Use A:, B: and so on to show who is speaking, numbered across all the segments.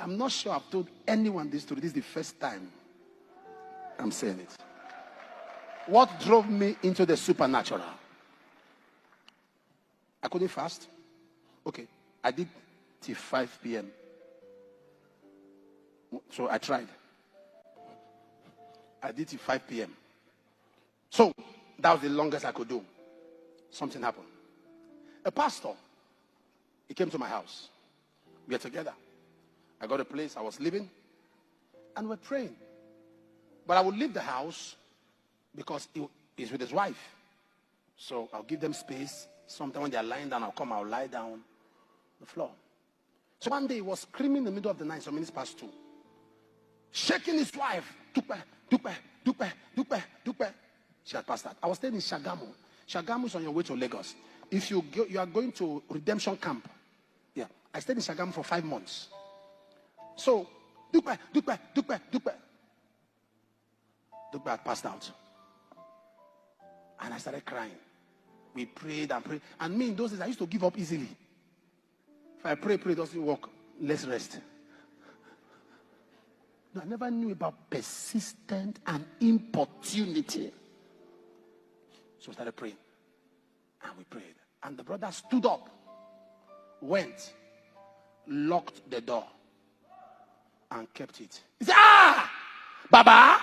A: I'm not sure I've told anyone this story. This is the first time I'm saying it. What drove me into the supernatural? I couldn't fast. Okay, I did till 5 p.m. So I tried. I did till 5 p.m. So that was the longest I could do. Something happened. A pastor, he came to my house. We were together. I got a place, I was living, and we're praying. But I would leave the house because he's with his wife. So I'll give them space. Sometimes when they're lying down, I'll lie down on the floor. So one day he was screaming in the middle of the night, some minutes past 2, shaking his wife. Dupe, dupe, dupe, dupe, dupe. She had passed out. I was staying in Shagamu. Shagamu is on your way to Lagos. If you are going to redemption camp. Yeah, I stayed in Shagamu for 5 months. So, dupe, dupe, dupe, dupe. Dupe had passed out. And I started crying. We prayed and prayed. And me in those days, I used to give up easily. If I pray, it doesn't work. Let's rest. No, I never knew about persistent and importunity. So we started praying. And we prayed. And the brother stood up, went, locked the door, and kept it. He said, "Ah! Baba!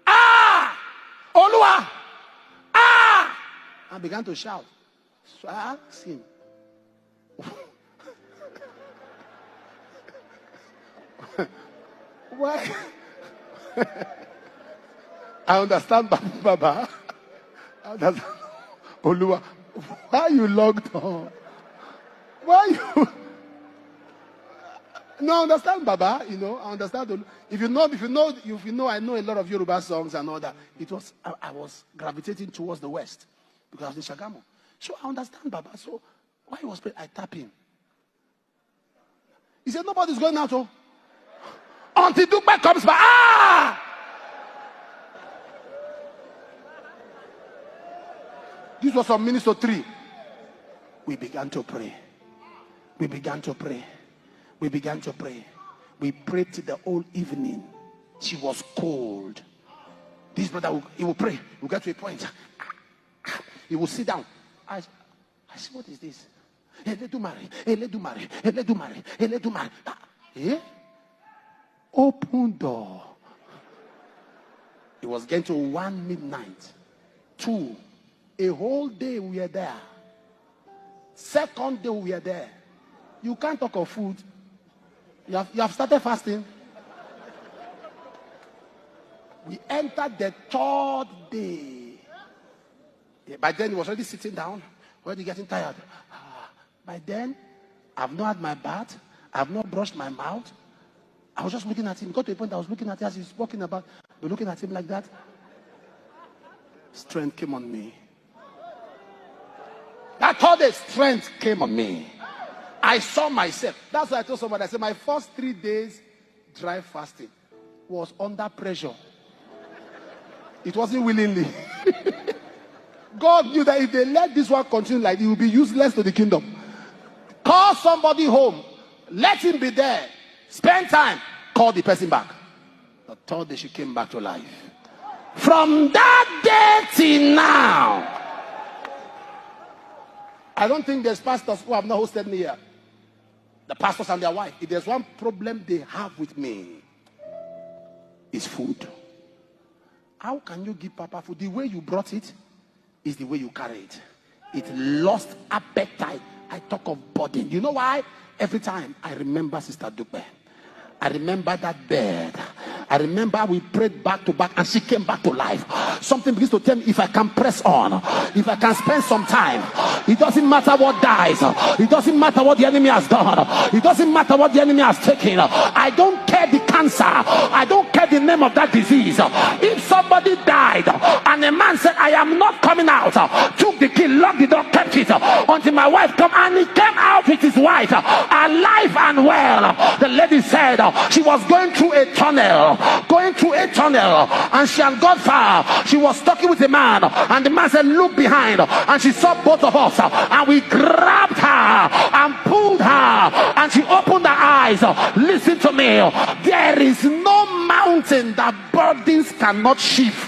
A: Ah! Olua! Ah!" And began to shout. So I asked him, why? I understand, Baba. I understand. Olua, why you locked door? Why you? No, I understand, Baba. I understand. If you know, I know a lot of Yoruba songs and all that. I was gravitating towards the west because I was in Shagamu. So I understand, Baba. So why he was praying, I tap him. He said, "Nobody's going out, until Dupe comes back." Ah! This was on Minister 3. We began to pray. We began to pray. We began to pray. We prayed till the whole evening. She was cold. This brother, he will pray. We'll get to a point. He will sit down. I said, "What is this?" Open door. It was getting to 1 midnight. 2. A whole day we were there. Second day we were there. You can't talk of food. You have started fasting. We entered the 3rd day. By then he was already sitting down, already getting tired. By then, I've not had my bath. I've not brushed my mouth. I was just looking at him. Got to a point I was looking at him as he was walking about. But looking at him like that. Strength came on me. That 3rd day, strength came on me. I saw myself. That's why I told somebody, I said, my first 3 days dry fasting was under pressure. It wasn't willingly. God knew that if they let this one continue like it will be useless to the kingdom. Call somebody home. Let him be there. Spend time. Call the person back. The 3rd day she came back to life. From that day till now. I don't think there's pastors who have not hosted me here. The pastors and their wife. If there's one problem they have with me, it's food. How can you give Papa food? The way you brought it is the way you carry it. It lost appetite. I talk of burden. You know why? Every time I remember Sister Dupe. I remember that bed. I remember we prayed back to back and she came back to life. Something begins to tell me if I can press on, if I can spend some time, it doesn't matter what dies. It doesn't matter what the enemy has done. It doesn't matter what the enemy has taken. I don't care the cancer. I don't care the name of that disease. If somebody died and a man said, "I am not coming out," took the key, locked the door, kept it until my wife come, and he came out with his wife alive and well. The lady said she was going through a tunnel, and she had got far. She was talking with a man, and the man said, "Look behind," and she saw both of us, and we grabbed her and pulled her, and she opened her eyes. eyes. Listen to me. There is no mountain that burdens cannot shift.